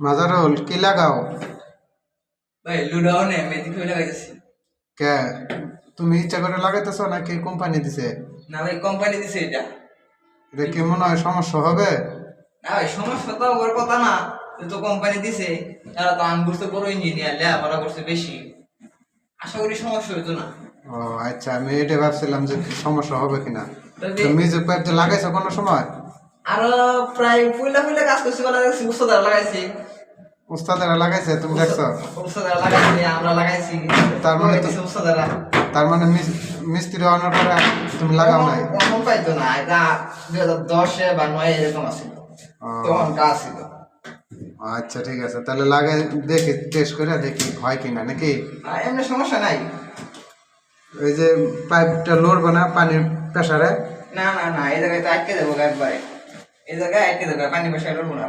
মাজারুল কি লাগাও? ভাই লুডাও নে মেথি খুলে লাগাইতেছি। কে তুমি ইচ্ছা করে লাগাইতেছো নাকি কোম্পানি দিছে? না ভাই কোম্পানি দিছে এটা। এটা কি মনে হয় সমস্যা হবে? না ভাই সমস্যা তো ওর কথা না, তো কোম্পানি দিছে। তারা তো আমি বুঝতে বড় ইঞ্জিনিয়ার, লেখাপড়া করছে বেশি, আশা করি সমস্যা হইতো না। ও আচ্ছা, আমি এটা ভাবছিলাম যে কি সমস্যা হবে কিনা। তবে তো মিউজিক পাইপ যে লাগাইছো কোনো সময়? আরো প্রায় ফুলা ফুলা কাজ করছি, বলা যাচ্ছে উস্তাদারা লাগাইছি। উস্তাদেরা লাগাইছে, তুমি দেখছো? উস্তাদারা লাগাইছি, আমরা লাগাইছি। তার মানে তো দিছে উস্তাদারা। তার মানে মিস্ত্রি হওয়ার পরে তুমি লাগাও নাই? অমন পাইতো না, এটা 2010-এ বা 9-এ এরকম আছিল, ও তখন কাজ ছিল। আচ্ছা ঠিক আছে, তাহলে লাগাই দেখি, টেস্ট করে দেখি হয় কিনা নাকি। এমনি সমস্যা নাই। ওই যে পাইপটা লড়বে না পানির প্রেসারে? না না না, এই জায়গায় তো আটকে দেবো একবারে, এই জায়গায় আটকে দেবো, পানি বসাই লড়বো না।